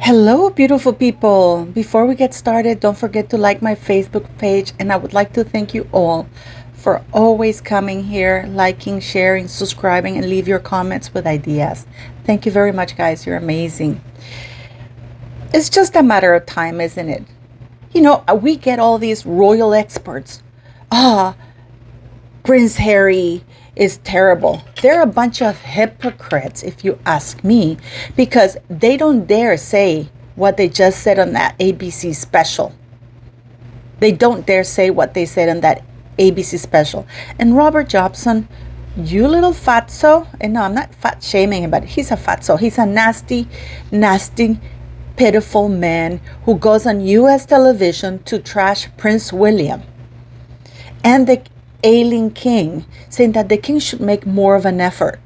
Hello, beautiful people. Before we get started, don't forget to like my Facebook page, and I would like to thank you all for always coming here, liking, sharing, subscribing, and leave your comments with ideas. Thank you very much, guys. You're amazing. It's just a matter of time, isn't it? We get all these royal experts. Ah, Prince Harry is terrible. They're a bunch of hypocrites, if you ask me, because they don't dare say what they just said on that ABC special. They don't dare say what they said on that ABC special. And Robert Jobson, you little fatso, and no, I'm not fat shaming him, but he's a fatso. He's a nasty, nasty, pitiful man who goes on US television to trash Prince William and the ailing king, saying that the king should make more of an effort.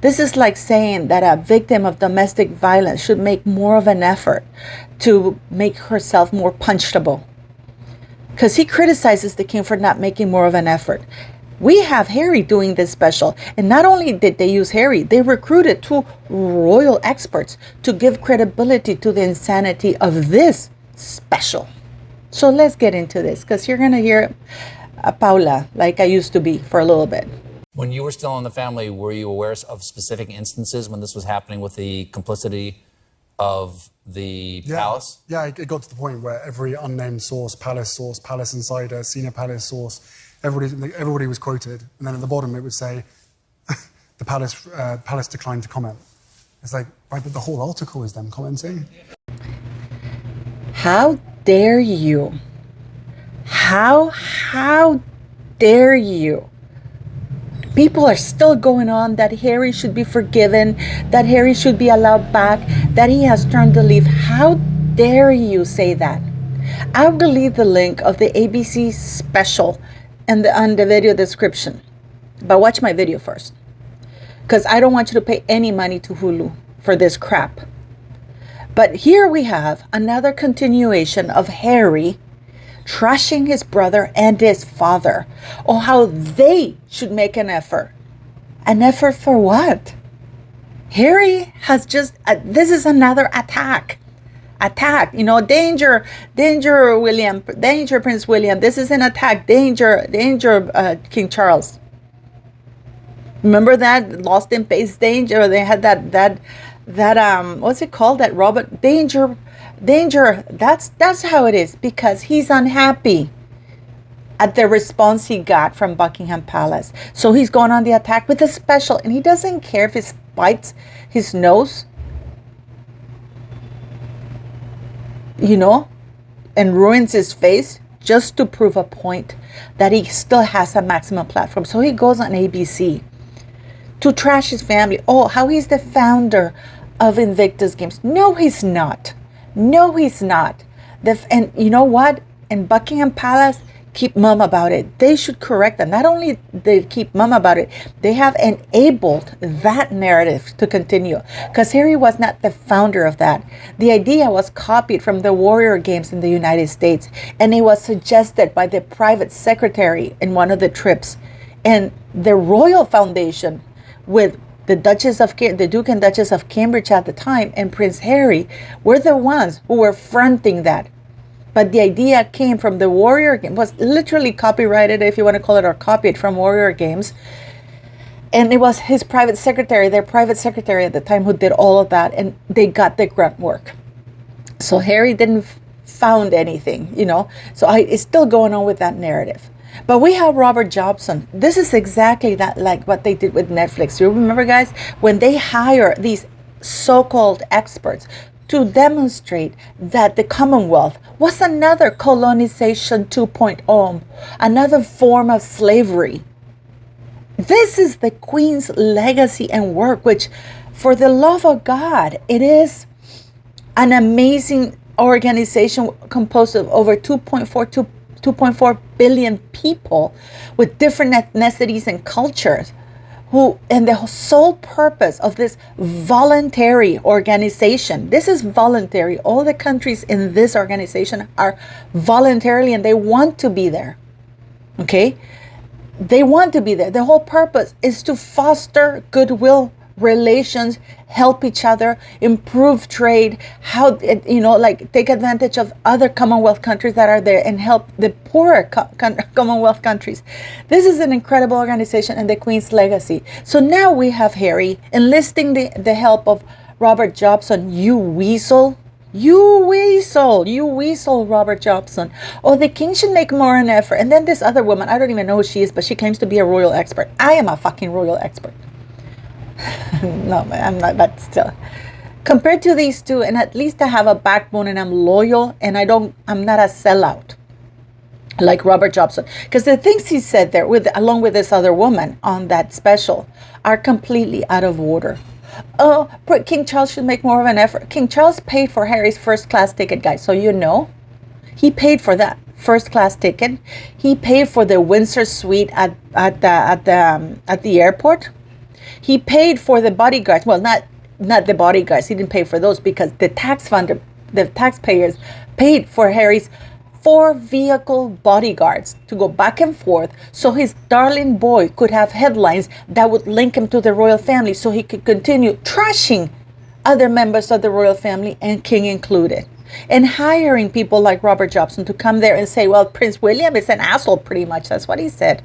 This is like saying that a victim of domestic violence should make more of an effort to make herself more punchable. Because he criticizes the king for not making more of an effort. We have Harry doing this special. And not only did they use Harry, they recruited two royal experts to give credibility to the insanity of this special. So let's get into this, because you're going to hear Paula, like I used to be for a little bit. When you were still in the family, were you aware of specific instances when this was happening with the complicity of the palace? Yeah, it got to the point where every unnamed source, Palace Insider, Senior Palace source, everybody was quoted. And then at the bottom it would say, the Palace declined to comment. It's like, right, but the whole article is them commenting. How dare you? How dare you? People are still going on that Harry should be forgiven, that Harry should be allowed back, that he has turned the leaf. How dare you say that? I will leave the link of the ABC special on the video description. But watch my video first, because I don't want you to pay any money to Hulu for this crap. But here we have another continuation of Harry trashing his brother and his father. Oh, how they should make an effort. An effort for what? Harry has just, this is another attack. Danger, William, danger, Prince William. This is an attack. Danger, King Charles. Remember that Lost in Space danger? They had that what's it called? That Robert danger. That's how it is, because he's unhappy at the response he got from Buckingham Palace. So he's going on the attack with a special, and he doesn't care if it bites his nose, and ruins his face, just to prove a point that he still has a maximum platform. So he goes on ABC to trash his family. Oh, how he's the founder of Invictus Games. No, he's not. No, he's not. And you know what? In Buckingham Palace, keep mum about it. They should correct them. Not only they keep mum about it, they have enabled that narrative to continue. Because Harry was not the founder of that. The idea was copied from the Warrior Games in the United States. And it was suggested by the private secretary in one of the trips. And the Royal Foundation, with the Duke and Duchess of Cambridge at the time, and Prince Harry, were the ones who were fronting that. But the idea came from the Warrior Games, was literally copyrighted, if you want to call it, or copied from Warrior Games. And it was his private secretary, their private secretary at the time, who did all of that, and they got the grunt work. So Harry didn't found anything, So it's still going on with that narrative. But we have Robert Jobson. This is exactly that, like what they did with Netflix. You remember, guys, when they hire these so-called experts to demonstrate that the Commonwealth was another colonization 2.0, another form of slavery. This is the Queen's legacy and work, which, for the love of God, it is an amazing organization composed of over 2.4 billion people with different ethnicities and cultures, and the sole purpose of this voluntary organization. This is voluntary. All the countries in this organization are voluntarily, and they want to be there. Okay? They want to be there. The whole purpose is to foster goodwill relations, help each other, improve trade, how, like take advantage of other Commonwealth countries that are there and help the poorer Commonwealth countries. This is an incredible organization and the Queen's legacy. So now we have Harry enlisting the help of Robert Jobson, you weasel, Robert Jobson. Oh, the king should make more an effort. And then this other woman, I don't even know who she is, but she claims to be a royal expert. I am a fucking royal expert. No, I'm not, but still. Compared to these two, and at least I have a backbone and I'm loyal and I'm not a sellout like Robert Jobson. Because the things he said there, along with this other woman on that special, are completely out of order. Oh, King Charles should make more of an effort. King Charles paid for Harry's first class ticket, guys. So he paid for that first class ticket. He paid for the Windsor suite at the airport. He paid for the bodyguards. Well, not the bodyguards. He didn't pay for those because the taxpayers paid for Harry's 4 vehicle bodyguards to go back and forth so his darling boy could have headlines that would link him to the royal family so he could continue trashing other members of the royal family, and king included, and hiring people like Robert Jobson to come there and say, well, Prince William is an asshole, pretty much. That's what he said.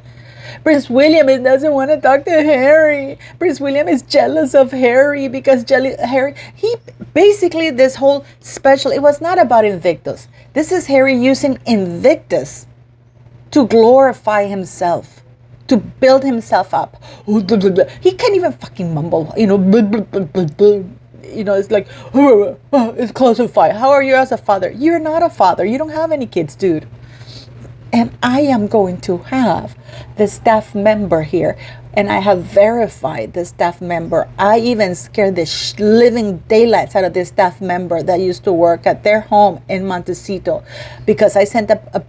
Prince William doesn't want to talk to Harry. Prince William is jealous of Harry because he basically, this whole special, it was not about Invictus. This is Harry using Invictus to glorify himself, to build himself up. He can't even fucking mumble, it's like, it's classified. How are you as a father? You're not a father. You don't have any kids, dude. And I am going to have the staff member here. And I have verified the staff member. I even scared the living daylights out of this staff member that used to work at their home in Montecito, because I sent a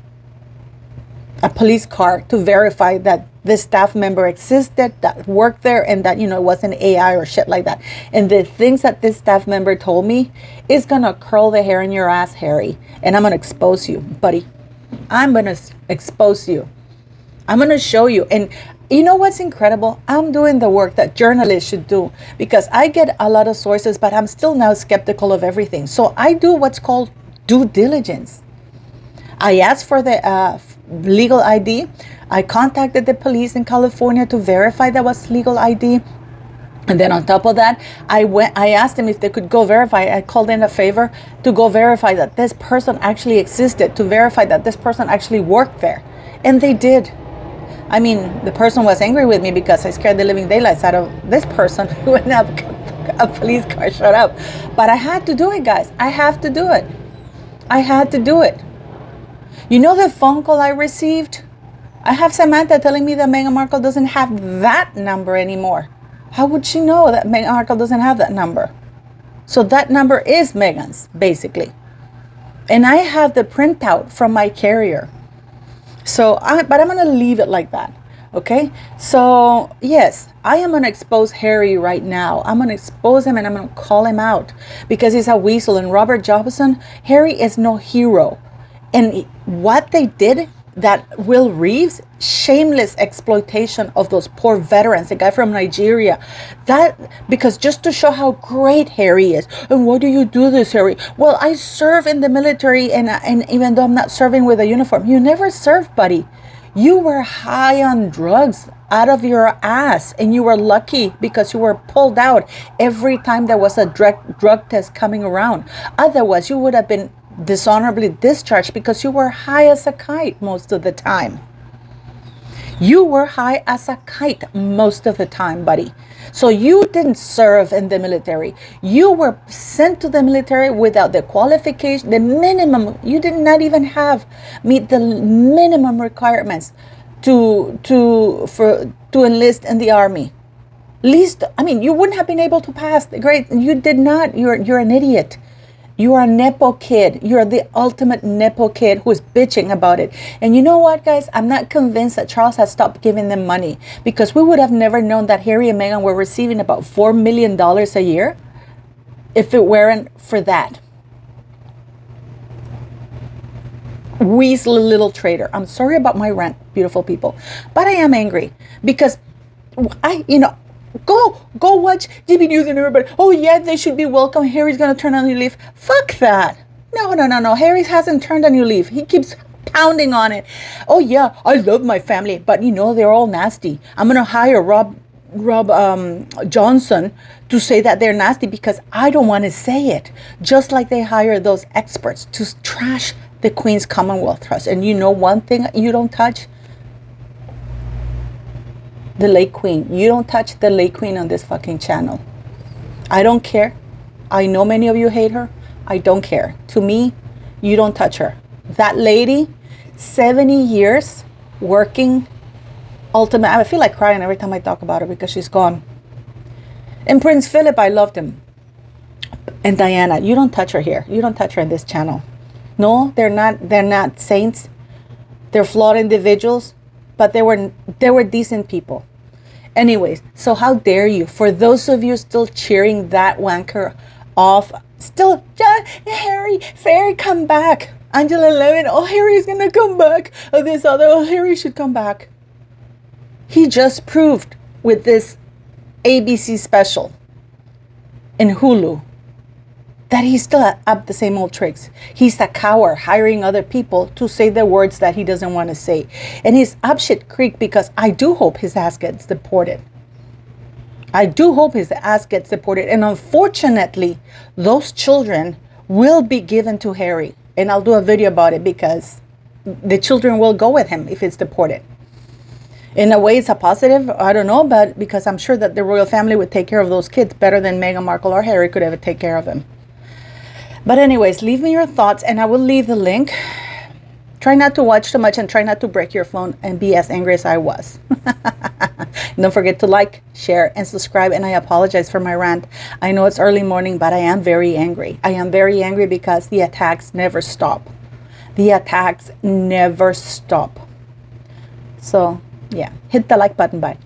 police car to verify that this staff member existed, that worked there, and that, it wasn't AI or shit like that. And the things that this staff member told me is going to curl the hair in your ass, Harry. And I'm going to expose you, buddy. I'm going to expose you. I'm going to show you. And you know what's incredible? I'm doing the work that journalists should do, because I get a lot of sources, but I'm still now skeptical of everything. So I do what's called due diligence. I asked for the legal ID. I contacted the police in California to verify that was legal ID. And then on top of that, I asked them if they could go verify. I called in a favor to go verify that this person actually existed, to verify that this person actually worked there. And they did. I mean, the person was angry with me because I scared the living daylights out of this person when a police car showed up. But I had to do it, guys. I have to do it. I had to do it. You know the phone call I received? I have Samantha telling me that Meghan Markle doesn't have that number anymore. How would she know that Meghan Markle doesn't have that number? So that number is Meghan's, basically. And I have the printout from my carrier. But I'm going to leave it like that. Okay? So, yes, I am going to expose Harry right now. I'm going to expose him and I'm going to call him out because he's a weasel. And Robert Jobson, Harry is no hero. And what they did, that Will Reeves, shameless exploitation of those poor veterans, a guy from Nigeria, because just to show how great Harry is. And why do you do this, Harry? Well, I serve in the military, and even though I'm not serving with a uniform, you never served, buddy. You were high on drugs out of your ass, and you were lucky because you were pulled out every time there was a drug test coming around. Otherwise, you would have been dishonorably discharged because you were high as a kite most of the time. You were high as a kite most of the time, buddy. So you didn't serve in the military. You were sent to the military without the qualification, the minimum. You did not even meet the minimum requirements to enlist in the army. You wouldn't have been able to pass the grade. You did not. You're an idiot. You are a Nepo kid. You're the ultimate Nepo kid who is bitching about it. And you know what, guys? I'm not convinced that Charles has stopped giving them money, because we would have never known that Harry and Meghan were receiving about $4 million a year if it weren't for that. Weaselly little traitor. I'm sorry about my rant, beautiful people, but I am angry because Go watch GB News and everybody. Oh yeah, they should be welcome. Harry's gonna turn a new leaf. Fuck that. No. Harry hasn't turned a new leaf. He keeps pounding on it. Oh yeah, I love my family, but they're all nasty. I'm gonna hire Rob Johnson to say that they're nasty because I don't want to say it. Just like they hire those experts to trash the Queen's Commonwealth Trust. And one thing you don't touch? The late Queen. You don't touch the late Queen on this fucking channel. I don't care. I know many of you hate her. I don't care. To me, you don't touch her. That lady, 70 years working. Ultimate. I feel like crying every time I talk about her because she's gone. And Prince Philip, I loved him. And Diana, you don't touch her here. You don't touch her in this channel. No, they're not saints. They're flawed individuals, but they were decent people. Anyways, so how dare you? For those of you still cheering that wanker off, still, Harry, come back. Angela Levin, oh, Harry's gonna come back. Oh, Harry should come back. He just proved with this ABC special in Hulu that he's still up the same old tricks. He's a coward hiring other people to say the words that he doesn't want to say. And he's up shit creek because I do hope his ass gets deported. And unfortunately, those children will be given to Harry. And I'll do a video about it because the children will go with him if it's deported. In a way, it's a positive. I don't know, but because I'm sure that the royal family would take care of those kids better than Meghan Markle or Harry could ever take care of them. But anyways, leave me your thoughts and I will leave the link. Try not to watch too much and try not to break your phone and be as angry as I was. Don't forget to like, share, and subscribe. And I apologize for my rant. I know it's early morning, but I am very angry. I am very angry because the attacks never stop. So, yeah, hit the like button. Bye.